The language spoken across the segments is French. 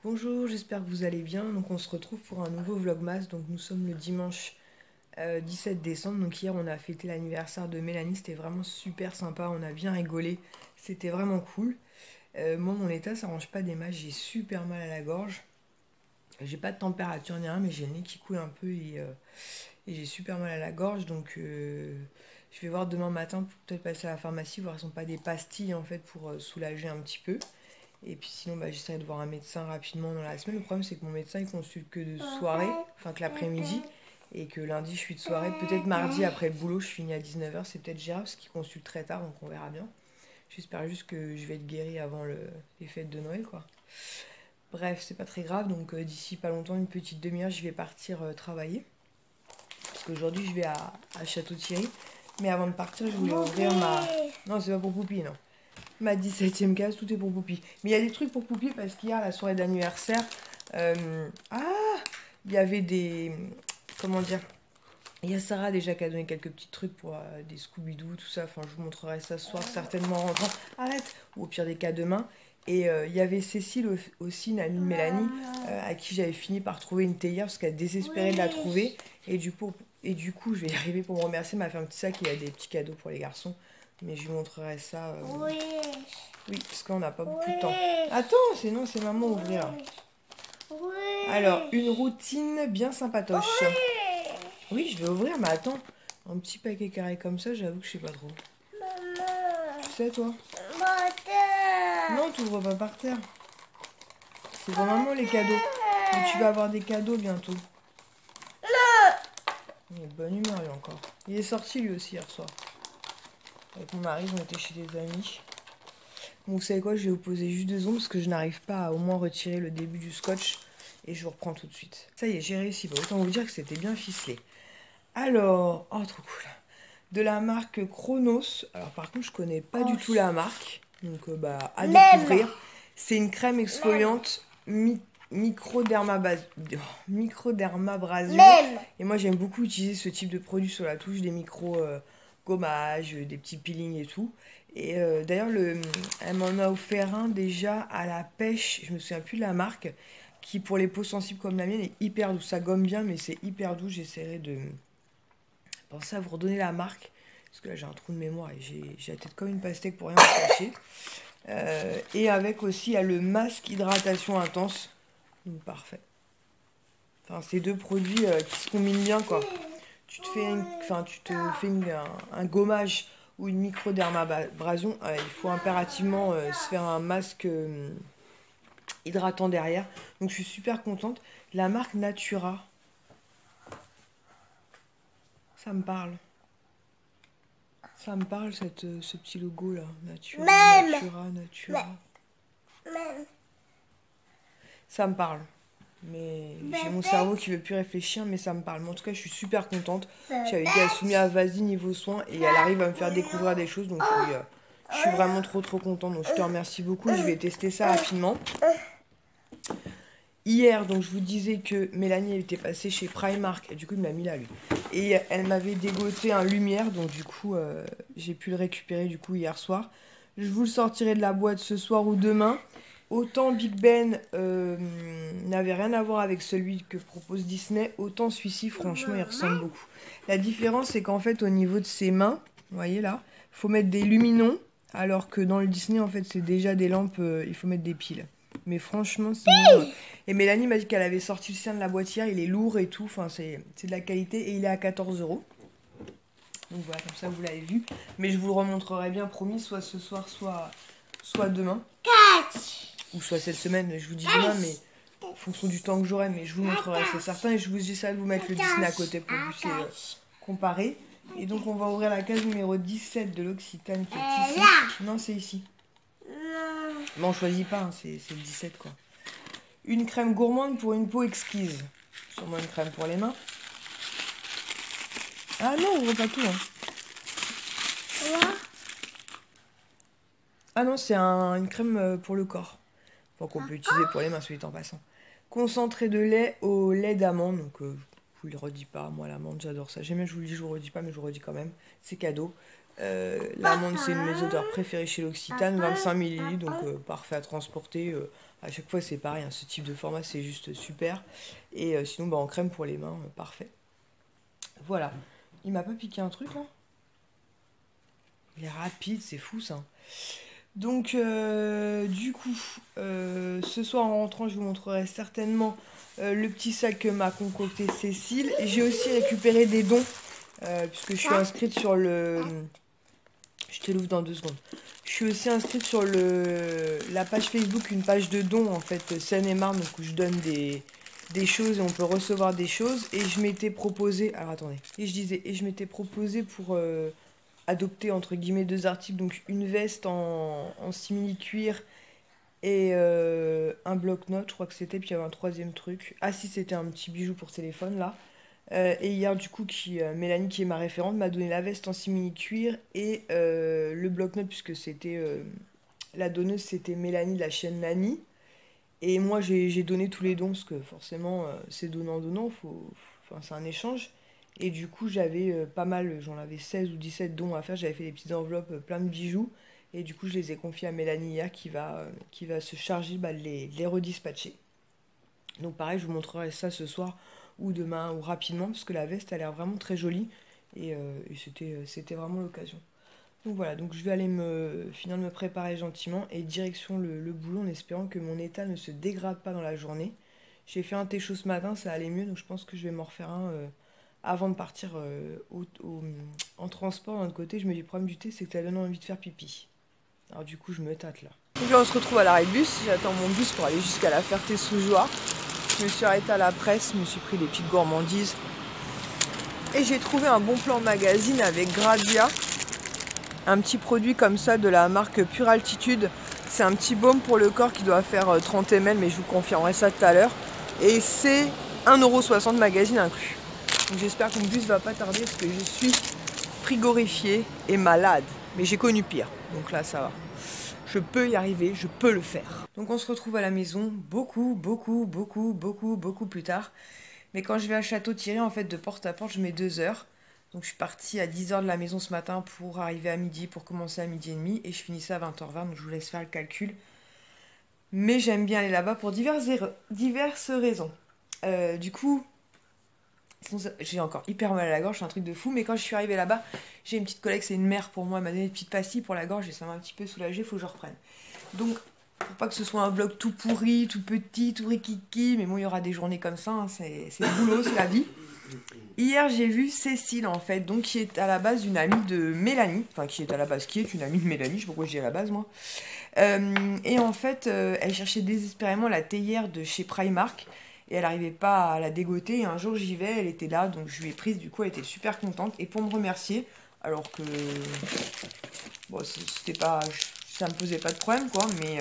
Bonjour, j'espère que vous allez bien. Donc on se retrouve pour un nouveau vlogmas. Donc nous sommes le dimanche 17 décembre. Donc hier on a fêté l'anniversaire de Mélanie. C'était vraiment super sympa. On a bien rigolé. C'était vraiment cool. Moi mon état ça range pas des masses. J'ai super mal à la gorge. J'ai pas de température ni rien, mais j'ai le nez qui coule un peu et j'ai super mal à la gorge. Donc je vais voir demain matin pour peut-être passer à la pharmacie, voir si on pas des pastilles en fait pour soulager un petit peu. Et puis sinon, j'essaierai de voir un médecin rapidement dans la semaine. Le problème, c'est que mon médecin, il consulte que de soirée, enfin que l'après-midi, et que lundi, je suis de soirée. Peut-être mardi, après le boulot, je finis à 19h. C'est peut-être gérable, parce qu'il consulte très tard, donc on verra bien. J'espère juste que je vais être guérie avant les fêtes de Noël, quoi. Bref, c'est pas très grave, donc d'ici pas longtemps, une petite demi-heure, je vais partir travailler. Parce qu'aujourd'hui, je vais à Château-Thierry. Mais avant de partir, je voulais ouvrir ma... Non, c'est pas pour Poupie, non. Ma 17e case, tout est pour Poupie. Mais il y a des trucs pour Poupie parce qu'hier, à la soirée d'anniversaire, il y avait des... Comment dire? Il y a Sarah déjà qui a donné quelques petits trucs pour des Scooby-Doo, tout ça. Enfin, je vous montrerai ça ce soir, certainement en rentrant. Arrête! Ou au pire des cas, demain. Et il y avait Cécile aussi, une amie de Mélanie, à qui j'avais fini par trouver une théière parce qu'elle désespérait de la trouver. Et du coup, je vais y arriver pour me remercier. Elle m'a fait un petit sac, il y a des petits cadeaux pour les garçons. Mais je vous montrerai ça. Oui, parce qu'on n'a pas beaucoup de temps. Attends, sinon c'est maman ouvrir. Alors, une routine bien sympatoche. Oui, je vais ouvrir, mais attends. Un petit paquet carré comme ça, j'avoue que je sais pas trop. Maman. Tu sais, toi? Non, tu ouvres pas par terre. C'est pour maman les cadeaux. Mais tu vas avoir des cadeaux bientôt. Il est de bonne humeur, lui, encore. Il est sorti, lui aussi, hier soir. Avec mon mari, on était chez des amis. Bon, vous savez quoi, je vais vous poser juste 2 secondes parce que je n'arrive pas à au moins retirer le début du scotch. Et je vous reprends tout de suite. Ça y est, j'ai réussi. Bah, autant vous dire que c'était bien ficelé. Alors, oh, trop cool. De la marque Chronos. Alors, par contre, je connais pas du tout la marque. Donc, à découvrir. C'est une crème exfoliante microdermabrasion. Et moi, j'aime beaucoup utiliser ce type de produit sur la touche, des micro-gommages, des petits peelings et tout. Et d'ailleurs, elle m'en a offert un déjà à la pêche, je me souviens plus de la marque, qui pour les peaux sensibles comme la mienne est hyper doux. Ça gomme bien, mais c'est hyper doux. J'essaierai de penser à vous redonner la marque, parce que là j'ai un trou de mémoire et j'ai la tête comme une pastèque pour rien me cacher. Et avec aussi, il y a le masque hydratation intense. Donc, parfait. Enfin, ces deux produits qui se combinent bien, quoi. Tu te fais, un gommage ou une microdermabrasion, il faut impérativement se faire un masque hydratant derrière. Donc je suis super contente. La marque Natura, ça me parle. Ça me parle, ce petit logo là. Natura, Natura. Ça me parle. Mais j'ai mon cerveau qui veut plus réfléchir, mais ça me parle. Mais en tout cas, je suis super contente. J'avais dit à Soumia, vas-y niveau soins, et elle arrive à me faire découvrir des choses. Donc oui, je suis vraiment trop contente. Donc je te remercie beaucoup. Je vais tester ça rapidement. Hier, donc je vous disais que Mélanie était passée chez Primark, et du coup il m'a mis là lui. Et elle m'avait dégoté un lumière, donc du coup j'ai pu le récupérer du coup hier soir. Je vous le sortirai de la boîte ce soir ou demain. Autant Big Ben n'avait rien à voir avec celui que propose Disney, autant celui-ci, franchement, il ressemble beaucoup. La différence, c'est qu'en fait, au niveau de ses mains, vous voyez là, il faut mettre des luminons, alors que dans le Disney, en fait, c'est déjà des lampes, il faut mettre des piles. Mais franchement, sinon... Et Mélanie m'a dit qu'elle avait sorti le sien de la boîte hier, il est lourd et tout, enfin, c'est de la qualité, et il est à 14 €. Donc voilà, comme ça, vous l'avez vu. Mais je vous le remontrerai bien, promis, soit ce soir, soit demain. Ou soit cette semaine, je vous dis demain, mais en fonction du temps que j'aurai, mais je vous montrerai, c'est certain. Et je vous essaierai de vous mettre le Disney à côté pour que vous puissiez comparer. Et donc, on va ouvrir la case numéro 17 de l'Occitane qui est ici. Non, c'est ici. Bon, on choisit pas, hein, c'est le 17 quoi. Une crème gourmande pour une peau exquise. Sûrement une crème pour les mains. Ah non, on ouvre pas tout. Hein. Ah non, c'est une crème pour le corps. Enfin, qu'on peut utiliser pour les mains, celui en passant. Concentré de lait au lait d'amande. Donc, je vous le redis pas. Moi, l'amande, j'adore ça. J'aime bien, je vous le dis, je vous le redis pas, mais je vous le redis quand même. C'est cadeau. L'amande, c'est une de mes odeurs préférées chez l'Occitane. 25 ml, donc parfait à transporter. À chaque fois, c'est pareil, hein, ce type de format, c'est juste super. Et sinon, bah, en crème pour les mains, parfait. Voilà. Il m'a pas piqué un truc, là? Il est rapide, c'est fou, ça. Donc, du coup, ce soir, en rentrant, je vous montrerai certainement le petit sac que m'a concocté Cécile. J'ai aussi récupéré des dons, puisque je suis inscrite sur le... Je te l'ouvre dans 2 secondes. Je suis aussi inscrite sur la page Facebook, une page de dons, en fait, Seine-et-Marne, donc où je donne des choses et on peut recevoir des choses. Et je m'étais proposé... Alors, attendez. Et je m'étais proposé pour adopter, entre guillemets, 2 articles. Donc, une veste en simili-cuir et un bloc-notes, je crois que c'était. Puis, il y avait un 3e truc. Ah, si, c'était un petit bijou pour téléphone, là. Et hier, du coup, Mélanie, qui est ma référente, m'a donné la veste en simili-cuir et le bloc-notes, puisque c'était la donneuse, c'était Mélanie de la chaîne Nani. Et moi, j'ai donné tous les dons, parce que forcément, c'est donnant-donnant, enfin, c'est un échange. Et du coup, j'avais pas mal, j'en avais 16 ou 17 dons à faire. J'avais fait des petites enveloppes, plein de bijoux. Et du coup, je les ai confiés à Mélanie hier, qui va se charger de les redispatcher. Donc pareil, je vous montrerai ça ce soir ou demain ou rapidement parce que la veste a l'air vraiment très jolie et c'était vraiment l'occasion. Donc voilà, donc je vais aller finir de me préparer gentiment et direction le boulot en espérant que mon état ne se dégrade pas dans la journée. J'ai fait un thé chaud ce matin, ça allait mieux, donc je pense que je vais m'en refaire un avant de partir en transport. D'un autre côté, je me dis le problème du thé, c'est que ça donne envie de faire pipi. Alors du coup, je me tâte là. Donc là, on se retrouve à l'arrêt de bus. J'attends mon bus pour aller jusqu'à la Ferté-sous-Jouarre. Je me suis arrêtée à la presse, je me suis pris des petites gourmandises. Et j'ai trouvé un bon plan magazine avec Gravia. Un petit produit comme ça de la marque Pure Altitude. C'est un petit baume pour le corps qui doit faire 30 ml, mais je vous confirmerai ça tout à l'heure. Et c'est 1,60 € magazine inclus. Donc j'espère que mon bus va pas tarder parce que je suis frigorifiée et malade. Mais j'ai connu pire, donc là ça va. Je peux y arriver, je peux le faire. Donc on se retrouve à la maison beaucoup plus tard. Mais quand je vais à Château-Thierry, en fait, de porte à porte, je mets 2 heures. Donc je suis partie à 10 h de la maison ce matin pour arriver à midi, pour commencer à 12h30. Et je finissais à 20h20, donc je vous laisse faire le calcul. Mais j'aime bien aller là-bas pour diverses raisons. Du coup, j'ai encore hyper mal à la gorge, c'est un truc de fou. Mais quand je suis arrivée là-bas, j'ai une petite collègue, c'est une mère pour moi, elle m'a donné une petite pastille pour la gorge et ça m'a un petit peu soulagée, il faut que je reprenne. Donc, pour pas que ce soit un vlog tout pourri, tout petit, tout rikiki, mais bon, il y aura des journées comme ça, hein, c'est le boulot, c'est la vie. Hier, j'ai vu Cécile, en fait, donc qui est à la base une amie de Mélanie, enfin qui est une amie de Mélanie, je sais pas pourquoi je dis à la base, moi. Et en fait, elle cherchait désespérément la théière de chez Primark, et elle n'arrivait pas à la dégoter, et un jour j'y vais, elle était là, donc je lui ai prise, du coup elle était super contente, et pour me remercier, alors que, bon, c'était pas, ça me posait pas de problème, quoi, mais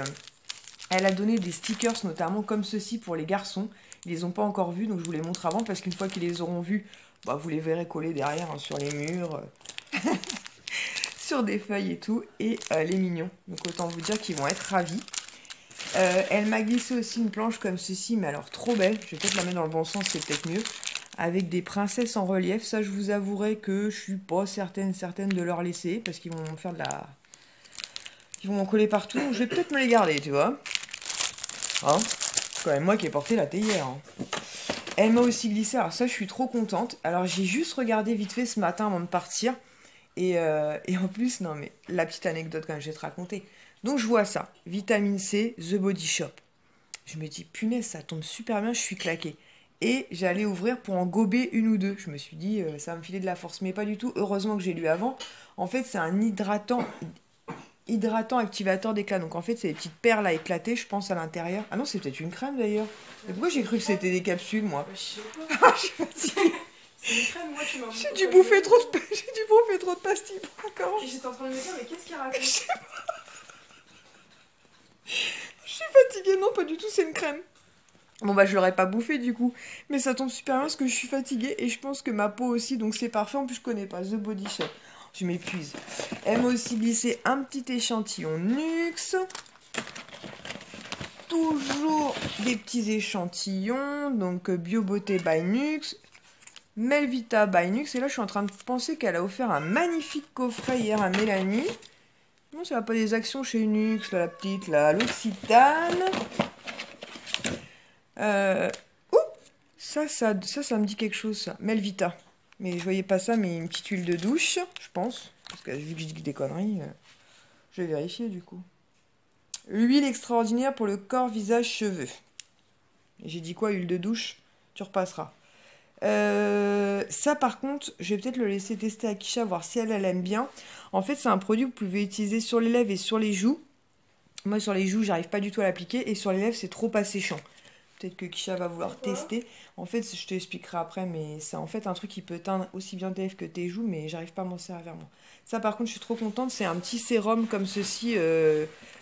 elle a donné des stickers, notamment comme ceci pour les garçons. Ils les ont pas encore vus, donc je vous les montre avant, parce qu'une fois qu'ils les auront vus, bah, vous les verrez coller derrière, hein, sur les murs, sur des feuilles et tout, et les mignons. Donc autant vous dire qu'ils vont être ravis. Elle m'a glissé aussi une planche comme ceci, mais alors trop belle. Je vais peut-être la mettre dans le bon sens, c'est peut-être mieux. Avec des princesses en relief. Ça, je vous avouerai que je suis pas certaine de leur laisser, parce qu'ils vont faire de la... Ils vont m'en coller partout, donc je vais peut-être me les garder, tu vois. Hein, c'est quand même moi qui ai porté la théière. Hein. Elle m'a aussi glissé, alors ça, je suis trop contente. Alors, j'ai juste regardé vite fait ce matin avant de partir. Et en plus, non mais, la petite anecdote quand même, je vais te raconter. Donc, je vois ça, Vitamine C, The Body Shop. Je me dis, punaise, ça tombe super bien, je suis claquée. Et j'allais ouvrir pour en gober une ou deux. Je me suis dit, ça va me filer de la force, mais pas du tout. Heureusement que j'ai lu avant. En fait, c'est un hydratant activateur d'éclat. Donc en fait, c'est des petites perles à éclater, je pense, à l'intérieur. Ah non, c'est peut-être une crème d'ailleurs. Mais pourquoi j'ai cru que c'était des capsules, moi? Je sais pas. Je suis fatiguée. C'est une crème, moi tu m'as... J'ai dû bouffer trop de pastilles pour la gorge. Et j'étais en train de me dire, mais qu'est-ce qu'il raconte? Je sais pas. Je suis fatiguée, non, pas du tout, c'est une crème. Bon bah je l'aurais pas bouffé du coup, mais ça tombe super bien parce que je suis fatiguée et je pense que ma peau aussi, donc c'est parfait. En plus je connais pas The Body Shop, je m'épuise. Elle m'a aussi glissé un petit échantillon Nuxe. Toujours des petits échantillons, donc Bio Beauté by Nuxe, Melvita by Nuxe. Et là je suis en train de penser qu'elle a offert un magnifique coffret hier à Mélanie. Non, ça va pas des actions chez Nuxe, là, la petite, là, l'Occitane. Ouh, ça me dit quelque chose, ça. Melvita. Mais je voyais pas ça, mais une petite huile de douche, je pense. Parce que vu que je dis des conneries, je vais vérifier du coup. L'huile extraordinaire pour le corps, visage, cheveux. J'ai dit quoi, huile de douche? Tu repasseras. Ça par contre, je vais peut-être le laisser tester à Kisha, voir si elle aime bien. En fait, c'est un produit que vous pouvez utiliser sur les lèvres et sur les joues. Moi, sur les joues, j'arrive pas du tout à l'appliquer. Et sur les lèvres, c'est trop asséchant. Peut-être que Kisha va vouloir tester. En fait, je t'expliquerai après, mais c'est en fait un truc qui peut teindre aussi bien tes lèvres que tes joues, mais j'arrive pas à m'en servir moi. Ça par contre, je suis trop contente. C'est un petit sérum comme ceci,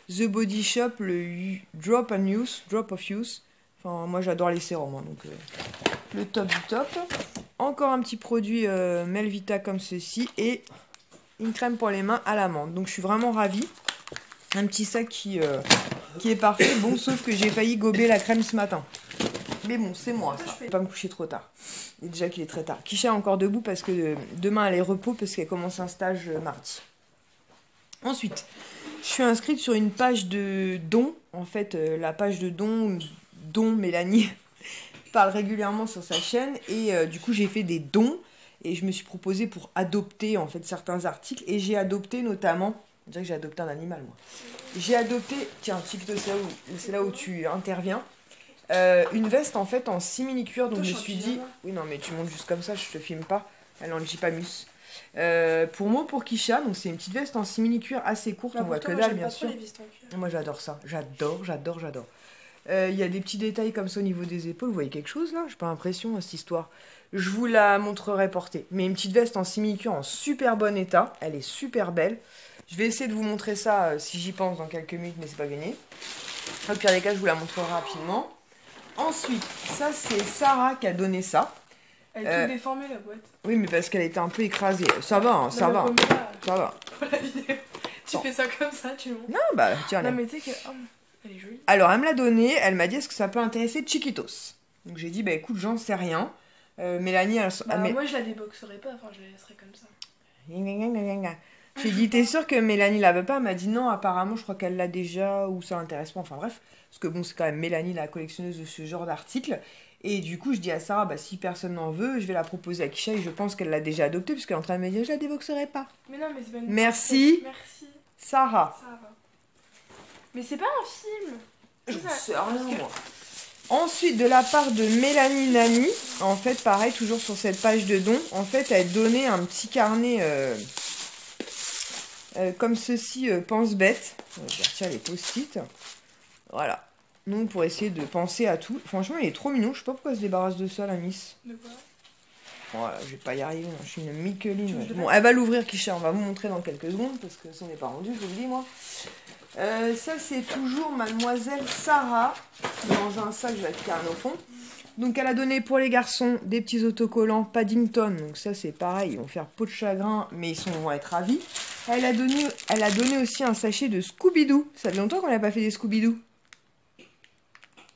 The Body Shop, le Drop of Use. Enfin, moi j'adore les sérums, hein, donc le top du top. Encore un petit produit Melvita comme ceci et une crème pour les mains à l'amande. Donc je suis vraiment ravie. Un petit sac qui est parfait. Bon, sauf que j'ai failli gober la crème ce matin. Mais bon, c'est moi ça. Je vais pas me coucher trop tard. Et déjà qu'il est très tard. Kisha est encore debout parce que demain elle est repos parce qu'elle commence un stage mardi. Ensuite, je suis inscrite sur une page de dons. En fait, la page de dons Mélanie parle régulièrement sur sa chaîne. Et du coup, j'ai fait des dons. Et je me suis proposée pour adopter en fait certains articles. Et j'ai adopté notamment... On dirait que j'ai adopté un animal, moi. J'ai adopté... Tiens, Chiquito, c'est là où tu interviens. Une veste en fait en simili-cuir. Donc je me suis dit... Oui, non, mais tu montes juste comme ça, je te filme pas. Elle en Jipamus. Pour Kisha, donc c'est une petite veste en simili-cuir assez courte, on voit que dalle bien sûr. Moi j'adore ça, j'adore. Il y a des petits détails comme ça au niveau des épaules, vous voyez quelque chose là? J'ai pas l'impression à cette histoire. Je vous la montrerai portée. Mais une petite veste en simili-cuir en super bon état, elle est super belle. Je vais essayer de vous montrer ça si j'y pense dans quelques minutes, mais c'est pas gagné. Au pire des cas, je vous la montrerai rapidement. Ensuite, ça c'est Sarah qui a donné ça. Elle est toute déformée la boîte. Oui, mais parce qu'elle était un peu écrasée. Ça va, hein, ça va. Ça va. Pour la vidéo. Tu fais ça comme ça, tu montres. Non, bah tiens. Non, mais tu sais que. Oh, elle est jolie. Alors, elle me l'a donnée. Elle m'a dit est-ce que ça peut intéresser Chiquitos? Donc, j'ai dit bah écoute, j'en sais rien. Mélanie, moi, je la déboxerai pas. Enfin, je la laisserai comme ça. J'ai dit t'es sûre que Mélanie la veut pas? Elle m'a dit non, apparemment, je crois qu'elle l'a déjà ou ça l'intéresse pas. Enfin, bref. Parce que bon, c'est quand même Mélanie la collectionneuse de ce genre d'articles. Et du coup, je dis à Sarah, bah, si personne n'en veut, je vais la proposer à Kisha et je pense qu'elle l'a déjà adoptée puisqu'elle est en train de me dire, je la déboxerai pas. Mais non, mais c'est pas une... Merci. Merci. Sarah. Ça va. Mais c'est pas un film. Je sais rien, moi. Ensuite, de la part de Mélanie Nani, en fait, pareil, toujours sur cette page de dons, en fait, elle donnait un petit carnet comme ceci, pense-bête. Je vais retirer les post-it. Voilà. Donc pour essayer de penser à tout. Franchement, il est trop mignon. Je sais pas pourquoi elle se débarrasse de ça, la Miss. De quoi? Voilà, je vais pas y arriver. Je suis une Micheline. Bon, elle va l'ouvrir, Kisha. On va vous montrer dans quelques secondes parce que ça n'est pas rendu, je vous le dis, moi. Ça, c'est toujours Mademoiselle Sarah dans un sac. Je vais mettre un au fond. Donc, elle a donné pour les garçons des petits autocollants Paddington. Donc, ça, c'est pareil. Ils vont faire peau de chagrin, mais vont être ravis. Elle a donné aussi un sachet de Scooby-Doo. Ça fait longtemps qu'on n'a pas fait des Scooby-Doo.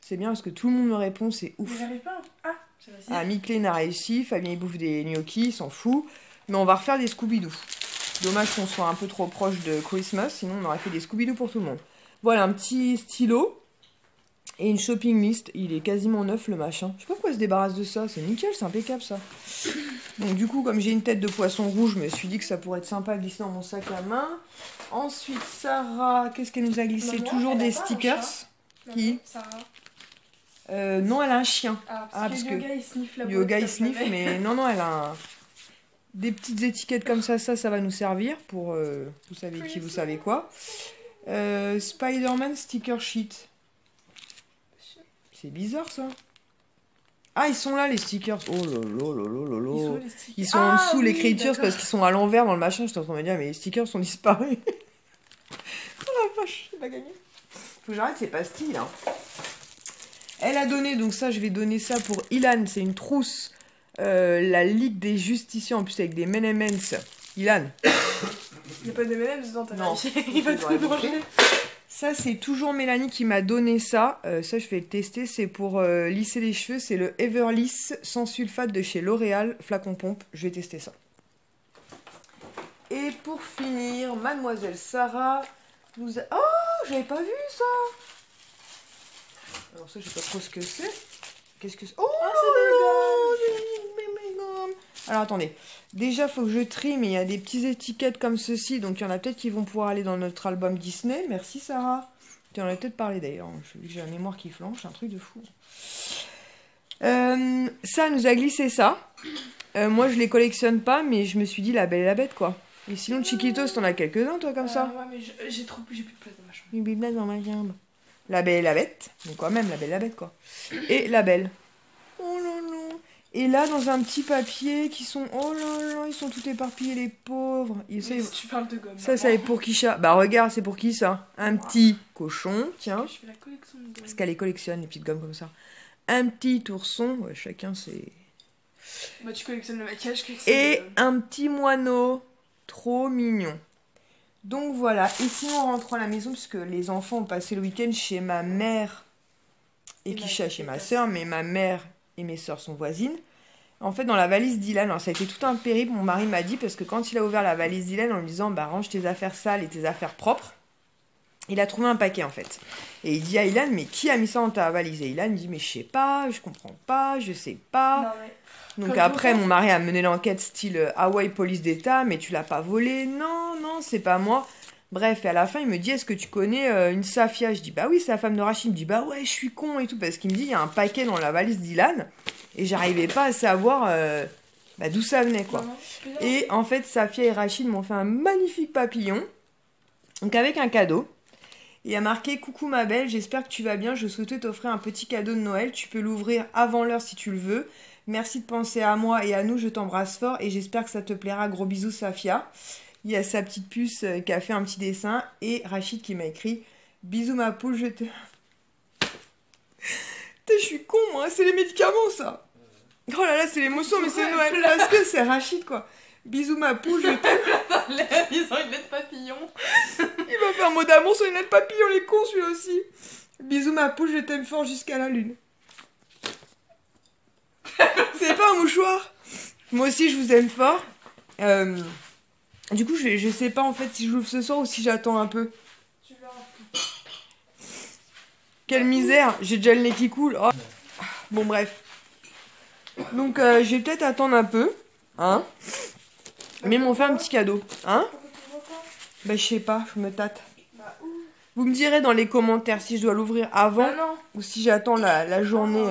C'est bien parce que tout le monde me répond, c'est ouf. Mais j'arrive pas. Ah, j'ai réussi. Ah, Michelin a réussi, Fabien il bouffe des gnocchis, il s'en fout. Mais on va refaire des Scooby-Doo. Dommage qu'on soit un peu trop proche de Christmas, sinon on aurait fait des Scooby-Doo pour tout le monde. Voilà, un petit stylo et une shopping list. Il est quasiment neuf le machin. Je sais pas pourquoi il se débarrasse de ça, c'est nickel, c'est impeccable ça. Donc du coup, comme j'ai une tête de poisson rouge, je me suis dit que ça pourrait être sympa à glisser dans mon sac à main. Ensuite, Sarah, qu'est-ce qu'elle nous a glissé? Toujours des stickers. Qui? Sarah. Non, elle a un chien. Parce que Yoga il sniffe la boîte. Yoga il sniffe, mais non, elle a des petites étiquettes comme ça va nous servir pour vous savez qui, vous savez quoi. Spider-Man sticker sheet. C'est bizarre ça. Ah, ils sont là les stickers. Oh là. Ils sont en dessous l'écriture parce qu'ils sont à l'envers dans le machin. Je suis en train de me dire, mais les stickers sont disparus. Oh la vache, j'ai pas gagné. Faut que j'arrête ces pastilles, hein. Elle a donné, donc ça, je vais donner ça pour Ilan. C'est une trousse. La Ligue des Justiciers, en plus, avec des M&M's. Ilan. Il n'y a pas de M&M's dedans, t'as non. Il va tout manger. Ça, c'est toujours Mélanie qui m'a donné ça. Ça, je vais le tester. C'est pour lisser les cheveux. C'est le Everlisse sans sulfate de chez L'Oréal. Flacon pompe. Je vais tester ça. Et pour finir, Mademoiselle Sarah nous a... Oh, j'avais pas vu ça. Alors ça, je sais pas trop ce que c'est. Qu'est-ce que c'est? Oh là là. Alors attendez, déjà faut que je trie, mais il y a des petites étiquettes comme ceci, donc il y en a peut-être qui vont pouvoir aller dans notre album Disney. Merci Sarah. Tu en as peut-être parlé d'ailleurs, j'ai la mémoire qui flanche, un truc de fou. Ça nous a glissé ça. Moi je les collectionne pas, mais je me suis dit La Belle et la Bête quoi. Et sinon Chiquitos, t'en as quelques-uns toi comme ça? Ouais, mais j'ai plus de place dans ma chambre. J'ai plus de place dans ma chambre. La Belle et la Bête, donc quand même La Belle et la Bête quoi. Et La Belle. Oh là là. Et là dans un petit papier qui sont, oh là là, ils sont tout éparpillés les pauvres. Tu parles de gomme. Ça est pour qui ça? Bah regarde, c'est pour qui ça? Un petit cochon, tiens. Je fais la collection de gommes. Parce qu'elle les collectionne les petites gommes comme ça. Un petit ourson, ouais, chacun c'est. Bah tu collectionnes le maquillage, je collectionne et un petit moineau, trop mignon. Donc voilà, et sinon on rentre à la maison puisque les enfants ont passé le week-end chez ma mère et Kisha chez ma soeur, mais ma mère et mes soeurs sont voisines. En fait, dans la valise d'Ilan, alors ça a été tout un périple, mon mari m'a dit, parce que quand il a ouvert la valise d'Ilan en lui disant bah range tes affaires sales et tes affaires propres, il a trouvé un paquet en fait. Et il dit à Ilan, mais qui a mis ça dans ta valise? Et Ilan dit, mais je sais pas, je comprends pas, je sais pas. Non, mais... Donc après, mon mari a mené l'enquête style Hawaii police d'État, mais tu l'as pas volé? Non, non, c'est pas moi. Bref, et à la fin, il me dit, est-ce que tu connais une Safia? Je dis, bah oui, c'est la femme de Rachid. Il me dit, bah ouais, je suis con et tout, parce qu'il me dit, il y a un paquet dans la valise d'Ilan, et j'arrivais pas à savoir d'où ça venait, quoi. Et en fait, Safia et Rachid m'ont fait un magnifique papillon, donc avec un cadeau. Il y a marqué « Coucou ma belle, j'espère que tu vas bien, je souhaitais t'offrir un petit cadeau de Noël, tu peux l'ouvrir avant l'heure si tu le veux. Merci de penser à moi et à nous, je t'embrasse fort et j'espère que ça te plaira, gros bisous Safia. » Il y a sa petite puce qui a fait un petit dessin et Rachid qui m'a écrit « Bisous ma poule, je te... » Je suis con moi, c'est les médicaments ça. Oh là là, c'est l'émotion, mais c'est Noël parce que c'est Rachid quoi. Bisous ma poule, je t'aime. Ils ont une lettre papillon. Il m'a fait un mot d'amour sur une lettre papillon, les cons celui-là aussi. Bisous ma poule, je t'aime fort jusqu'à la lune. C'est pas un mouchoir? Moi aussi je vous aime fort. Du coup je sais pas en fait si je l'ouvre ce soir ou si j'attends un peu. Tu verras. Quelle misère, j'ai déjà le nez qui coule. Oh. Bon bref. Donc je vais peut-être attendre un peu. Hein? Mais ils m'ont fait un petit cadeau. Hein? Bah je sais pas, je me tâte. Vous me direz dans les commentaires si je dois l'ouvrir avant ou si j'attends la journée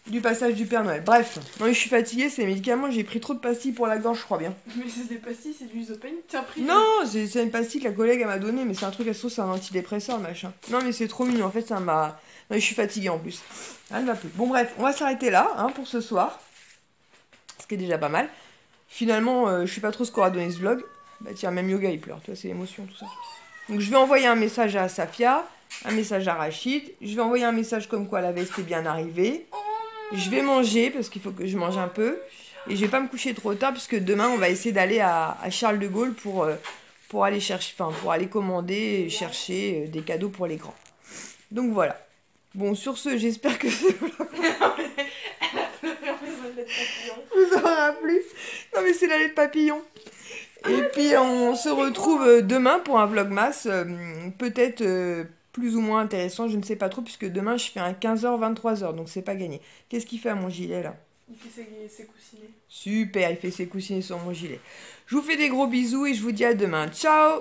du passage du Père Noël. Bref, non mais je suis fatiguée, c'est les médicaments, j'ai pris trop de pastilles pour la gorge je crois bien. Mais c'est des pastilles, c'est du Isopane, t'as pris? Non, c'est une pastille que la collègue elle m'a donnée, mais c'est un truc, elle se trouve c'est un antidépresseur machin. Non mais c'est trop mignon, en fait ça m'a... Non mais je suis fatiguée en plus. Elle ne va plus. Bon bref, on va s'arrêter là hein, pour ce soir. Ce qui est déjà pas mal. Finalement, je sais pas trop ce qu'aura donné ce vlog. Bah tiens, même Yoga il pleure, tu vois, c'est l'émotion tout ça. Donc je vais envoyer un message à Safia, un message à Rachid. Je vais envoyer un message comme quoi la veste est bien arrivée. Je vais manger parce qu'il faut que je mange un peu. Et je vais pas me coucher trop tard parce que demain on va essayer d'aller à Charles de Gaulle pour aller chercher, enfin pour aller commander et chercher des cadeaux pour les grands. Donc voilà. Bon sur ce, j'espère que ce vlog vous aura plu. Non mais c'est la lettre papillon. Et puis on se retrouve demain pour un vlogmas, peut-être plus ou moins intéressant, je ne sais pas trop, puisque demain je fais un 15h-23h, donc c'est pas gagné. Qu'est-ce qu'il fait à mon gilet là? Il fait ses coussinets. Super, il fait ses coussinets sur mon gilet. Je vous fais des gros bisous et je vous dis à demain. Ciao!